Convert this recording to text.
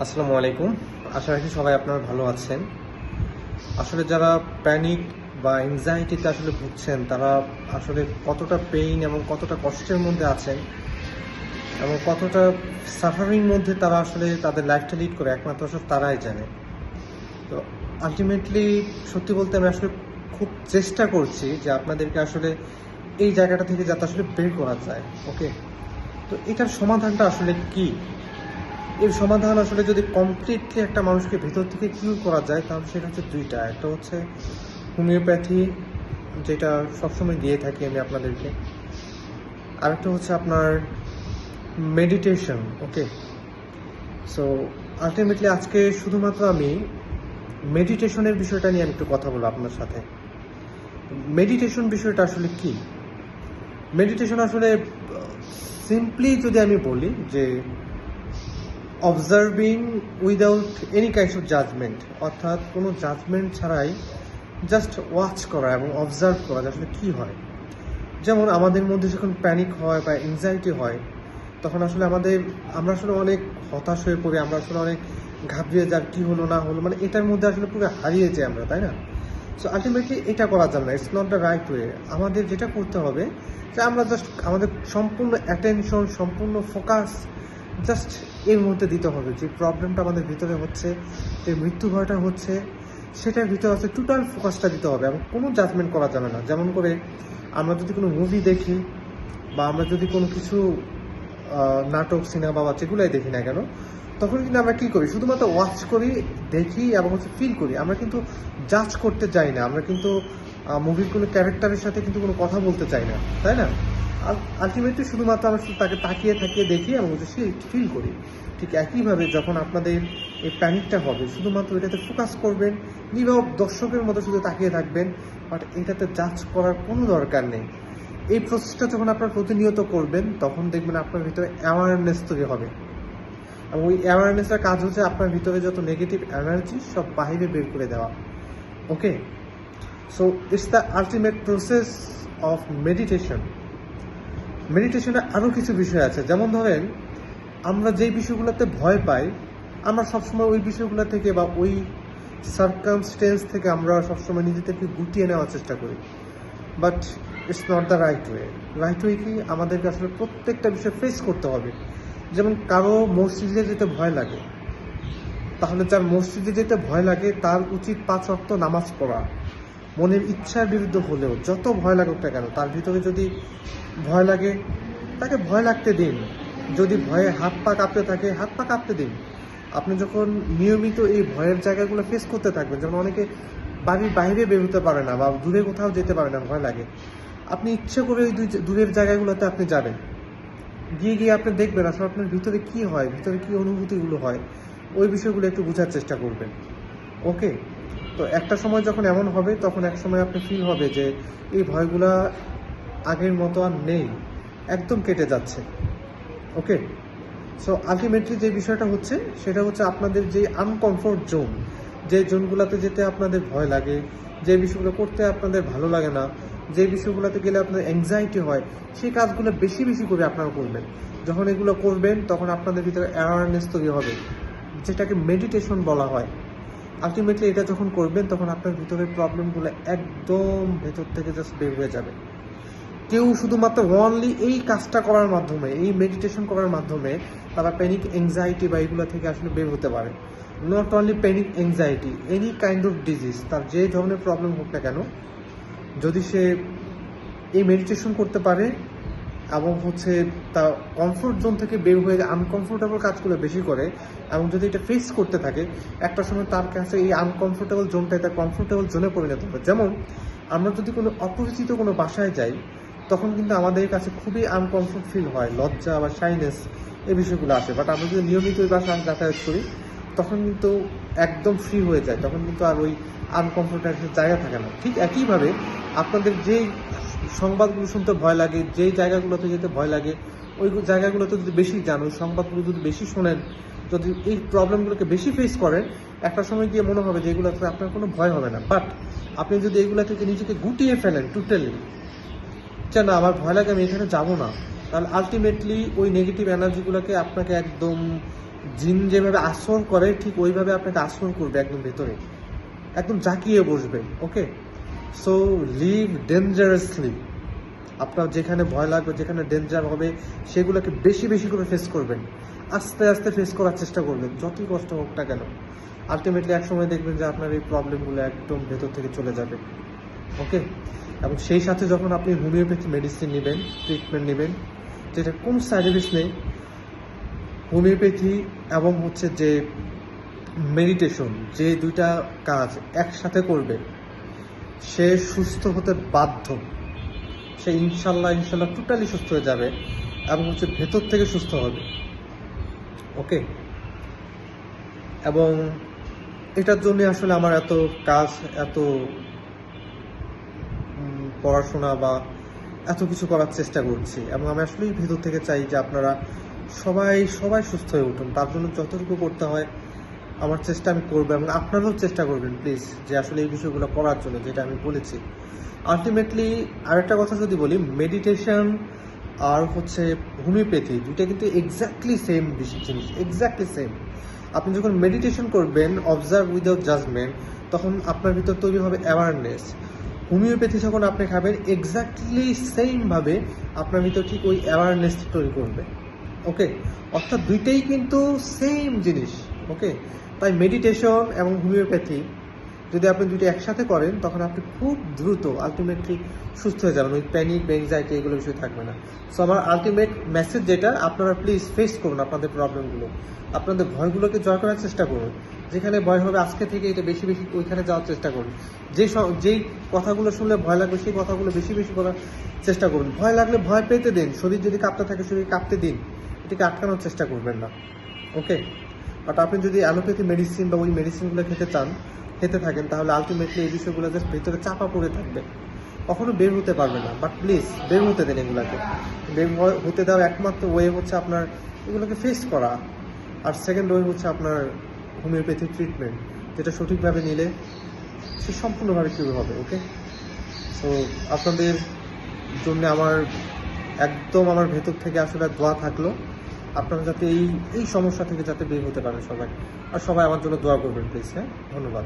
আসসালামু আলাইকুম। আশা রাখি সবাই আপনারা ভালো আছেন। আসলে যারা প্যানিক বা এনজাইটিতে আসলে ভুগছেন, তারা আসলে কতটা পেইন এবং কতটা কষ্টের মধ্যে আছেন এবং কতটা সাফারিং মধ্যে তারা আসলে তাদের লাইফটা লিড করে, একমাত্র আসলে তারাই জানে। তো আলটিমেটলি সত্যি বলতে আমি আসলে খুব চেষ্টা করছি যে আপনাদেরকে আসলে এই জায়গাটা থেকে যাতে আসলে বের করা যায়। ওকে, তো এটার সমাধানটা আসলে কি? এর সমাধান আসলে যদি কমপ্লিটলি একটা মানুষকে ভেতর থেকে কিউর করা যায়, তাহলে সেটা হচ্ছে দুইটা। একটা হচ্ছে হোমিওপ্যাথি, যেটা সবসময় দিয়ে থাকি আমি আপনাদেরকে। আরেকটা হচ্ছে আপনার মেডিটেশন। ওকে, সো আলটিমেটলি আজকে শুধুমাত্র আমি মেডিটেশনের বিষয়টা নিয়ে আমি একটু কথা বলবো আপনার সাথে। মেডিটেশন বিষয়টা আসলে কি? মেডিটেশন আসলে সিম্পলি যদি আমি বলি যে observing without any kind of judgement, অর্থাৎ কোনো জাজমেন্ট ছাড়াই জাস্ট ওয়াচ করা এবং অবজার্ভ করা যে আসলে কী হয়। যেমন আমাদের মধ্যে যখন প্যানিক হয় বা এনজাইটি হয়, তখন আসলে আমরা আসলে অনেক হতাশ হয়ে পড়ি, আমরা আসলে অনেক ঘাবড়িয়ে যার কী হলো না হলো, মানে এটার মধ্যে আসলে পুরো হারিয়ে যাই আমরা, তাই না? সো আলটিমেটলি এটা করা যাবে না, it's not the right way. আমাদের যেটা করতে হবে যে আমরা জাস্ট আমাদের সম্পূর্ণ অ্যাটেনশন, সম্পূর্ণ ফোকাস জাস্ট এর মধ্যে দিতে হবে যে প্রবলেমটা আমাদের ভিতরে হচ্ছে, যে মৃত্যু ভয়টা হচ্ছে, সেটার ভিতরে আছে টোটাল ফোকাসটা দিতে হবে এবং কোনো জাজমেন্ট করা যাবে না। যেমন করে আমরা যদি কোনো মুভি দেখি বা আমরা যদি কোনো কিছু নাটক, সিনেমা বা যেগুলোই দেখি না কেন, তখন কিন্তু আমরা কী করি? শুধুমাত্র ওয়াচ করি, দেখি এবং ফিল করি। আমরা কিন্তু জাজ করতে চাই না, আমরা কিন্তু মুভির কোনো ক্যারেক্টারের সাথে কিন্তু কোনো কথা বলতে চাই না, তাই না? আলটিমেটলি শুধুমাত্র আমরা শুধু তাকে তাকিয়ে থাকিয়ে দেখি এবং ফিল করি। ঠিক একইভাবে যখন আপনাদের এই প্যানিকটা হবে, শুধুমাত্র এটাতে ফোকাস করবেন, নীরব দর্শকের মতো শুধু তাকিয়ে থাকবেন, বাট এটাতে জাজ করার কোনো দরকার নেই। এই প্রসেসটা যখন আপনারা প্রতিনিয়ত করবেন, তখন দেখবেন আপনার ভিতরে অ্যাওয়ারনেস তৈরি হবে এবং ওই অ্যাওয়ারনেসের কাজ হচ্ছে আপনার ভিতরে যত নেগেটিভ এনার্জি সব বাইরে বের করে দেওয়া। Okay, so it's the ultimate process of meditation. মেডিটেশনে আরও কিছু বিষয় আছে, যেমন ধরেন আমরা যেই বিষয়গুলোতে ভয় পাই, আমরা সবসময় ওই বিষয়গুলো থেকে বা ওই সার্কামস্টেন্স থেকে আমরা সবসময় নিজেদেরকে গুটিয়ে নেওয়ার চেষ্টা করি, but it's not the right way. Right way কি? আমাদেরকে আসলে প্রত্যেকটা বিষয় ফেস করতে হবে। যেমন কারো মসজিদে যেতে ভয় লাগে, তাহলে যার মসজিদে যেতে ভয় লাগে তার উচিত 5 ওয়াক্ত নামাজ পড়া। মনের ইচ্ছার বিরুদ্ধে হলেও যত ভয় লাগুক না কেন, তার ভিতরে যদি ভয় লাগে তাকে ভয় লাগতে দিন। যদি ভয়ে হাত পা কাঁপতে থাকে, হাত পা কাঁপতে দিন। আপনি যখন নিয়মিত এই ভয়ের জায়গাগুলো ফেস করতে থাকবেন, যেমন অনেকে বাড়ির বাইরে বের হতে পারে না বা দূরে কোথাও যেতে পারে না, ভয় লাগে, আপনি ইচ্ছে করে ওই দূরের জায়গাগুলোতে আপনি যাবেন। গিয়ে গিয়ে আপনি দেখবেন আসলে আপনার ভিতরে কী হয়, ভিতরে কী অনুভূতিগুলো হয়, ওই বিষয়গুলো একটু বোঝার চেষ্টা করবেন। ওকে, তো একটা সময় যখন এমন হবে, তখন এক সময় আপনি ফিল হবে যে এই ভয়গুলা আগের মতো আর নেই, একদম কেটে যাচ্ছে। ওকে, সো আলটিমেটলি যে বিষয়টা হচ্ছে সেটা হচ্ছে আপনাদের যে আনকমফোর্ট জোন, যে জোনগুলোতে যেতে আপনাদের ভয় লাগে, যে বিষয়গুলো করতে আপনাদের ভালো লাগে না, যে বিষয়গুলোতে গেলে আপনার অ্যাংজাইটি হয়, সেই কাজগুলো বেশি বেশি করে আপনারা করবেন। যখন এগুলো করবেন, তখন আপনাদের ভিতরে অ্যাওয়ারনেস তৈরি হবে, যেটাকে মেডিটেশন বলা হয়। আলটিমেটলি এটা যখন করবেন, তখন আপনার ভিতরের প্রবলেমগুলো একদম ভেতর থেকে জাস্ট বের হয়ে যাবে। কেউ শুধুমাত্র ওনলি এই কাজটা করার মাধ্যমে, এই মেডিটেশন করার মাধ্যমে তারা প্যানিক এংজাইটি বা এগুলো থেকে আসলে বের হতে পারে। Not only panic anxiety, any kind of disease, তার যে ধরনের প্রবলেম হোক না কেন, যদি সে এই মেডিটেশন করতে পারে এবং তার কমফোর্ট জোন থেকে বের হয়ে আনকমফোর্টেবল কাজগুলো বেশি করে এবং যদি এটা ফেস করতে থাকে, একটা সময় তার কাছে এই আনকমফোর্টেবল জোনটাই তার কমফোর্টেবল জোনে পরিণত হবে। যেমন আমরা যদি কোনো অপরিচিত কোনো বাসায় যাই, তখন কিন্তু আমাদের কাছে খুবই আনকমফোর্ট ফিল হয়, লজ্জা বা শাইনেস এই বিষয়গুলো আসে। বাট আমরা যদি নিয়মিত ওই বাসায় যাতায়াত করি, তখন কিন্তু একদম ফ্রি হয়ে যায়, তখন কিন্তু আর ওই আনকমফোর্টেবল জায়গা থাকে না। ঠিক একইভাবে আপনাদের যেই সংবাদগুলো শুনতে ভয় লাগে, যেই জায়গাগুলোতে যেতে ভয় লাগে, ওই জায়গাগুলোতে যদি বেশি যান, ওই সংবাদগুলো যদি বেশি শোনেন, যদি এই প্রবলেমগুলোকে বেশি ফেস করেন, একটা সময় গিয়ে মনে হবে যে এগুলোতে আপনার কোনো ভয় হবে না। বাট আপনি যদি এগুলো থেকে নিজেকে গুটিয়ে ফেলেন টোটালি, যে না আমার ভয় লাগে, আমি এখানে যাবো না, তাহলে আলটিমেটলি ওই নেগেটিভ এনার্জিগুলোকে আপনাকে একদম জিন যেভাবে আচরণ করে ঠিক ওইভাবে আপনাকে আচরণ করবে একদম ভেতরে, একদম জাকিয়ে বসবে। ওকে, সো লিভ ডেঞ্জারাসলি। আপনার যেখানে ভয় লাগবে, যেখানে ডেঞ্জার হবে, সেগুলোকে বেশি বেশি করে ফেস করবেন, আস্তে আস্তে ফেস করার চেষ্টা করবেন, যতই কষ্ট হোক না কেন। আলটিমেটলি একসময় দেখবেন যে আপনার এই প্রবলেমগুলো একদম ভেতর থেকে চলে যাবে। ওকে, এবং সেই সাথে যখন আপনি হোমিওপ্যাথি মেডিসিন নেবেন, ট্রিটমেন্ট নেবেন, যেটা কোনো সাইড এফেক্টস নেই, হোমিওপ্যাথি এবং হচ্ছে যে মেডিটেশন, যে দুইটা কাজ একসাথে করবে, সে সুস্থ হতে বাধ্য। সে ইনশাল্লাহ ইনশাল্লাহ টোটালি সুস্থ হয়ে যাবে এবং হচ্ছে ভেতর থেকে সুস্থ হবে। ওকে, এবং এটার জন্য আসলে আমার এত কাজ, এত পড়াশোনা বা এত কিছু করার চেষ্টা করছি, এবং আমি আসলেই ভেতর থেকে চাই যে আপনারা সবাই সবাই সুস্থ হয়ে উঠুন। তার জন্য যতটুকু করতে হয় আমার চেষ্টা আমি করবো, এবং আপনারাও চেষ্টা করবেন প্লিজ, যে আসলে এই বিষয়গুলো করার জন্য যেটা আমি বলেছি। আলটিমেটলি আরেকটা কথা যদি বলি, মেডিটেশন আর হচ্ছে হোমিওপ্যাথি দুইটা কিন্তু এক্স্যাক্টলি সেম জিনিস, এক্স্যাক্টলি সেম। আপনি যখন মেডিটেশন করবেন অবজার্ভ উইদাউট জাজমেন্ট, তখন আপনার ভিতর তৈরি হবে অ্যাওয়ারনেস। হোমিওপ্যাথি যখন আপনি খাবেন এক্স্যাক্টলি সেমভাবে আপনার ভিতর ঠিক ওই অ্যাওয়ারনেস তৈরি করবে। ওকে, অর্থাৎ দুইটাই কিন্তু সেম জিনিস। ওকে, তাই মেডিটেশন এবং হোমিওপ্যাথি যদি আপনি দুটো একসাথে করেন, তখন আপনি খুব দ্রুত আলটিমেটলি সুস্থ হয়ে যাবেন। ওই প্যানিক বা এংজাইটি এগুলো বিষয় থাকবে না। সো আমার আলটিমেট মেসেজ যেটা, আপনারা প্লিজ ফেস করুন আপনাদের প্রবলেমগুলো, আপনাদের ভয়গুলোকে জয় করার চেষ্টা করুন। যেখানে ভয় হবে আজকে থেকে এটা বেশি বেশি ওইখানে যাওয়ার চেষ্টা করুন। যেই কথাগুলো শুনলে ভয় লাগবে সেই কথাগুলো বেশি বেশি করার চেষ্টা করুন। ভয় লাগলে ভয় পেতে দিন, শরীর যদি কাঁপতে থাকে শরীর কাঁপতে দিন, এটাকে আটকানোর চেষ্টা করবেন না। ওকে, বাট আপনি যদি অ্যালোপ্যাথি মেডিসিন বা ওই মেডিসিনগুলো খেতে থাকেন, তাহলে আলটিমেটলি এই বিষয়গুলো জাস্ট ভেতরে চাপা পড়ে থাকবে, কখনো বের হতে পারবে না। বাট প্লিজ বের হতে দেন এগুলোকে। বের হতে দেওয়ার একমাত্র ওয়ে হচ্ছে আপনার এগুলোকে ফেস করা, আর সেকেন্ড ওয়ে হচ্ছে আপনার হোমিওপ্যাথি ট্রিটমেন্ট, যেটা সঠিকভাবে নিলে সে সম্পূর্ণভাবে কিউর হবে। ওকে, সো আপনাদের জন্য আমার ভেতর থেকে আসলে দোয়া থাকলো, আপনারা যাতে এই সমস্যা থেকে যাতে বের হতে পারেন সবাই, আর সবাই আমার জন্য দোয়া করবেন প্লিজ। হ্যাঁ, ধন্যবাদ।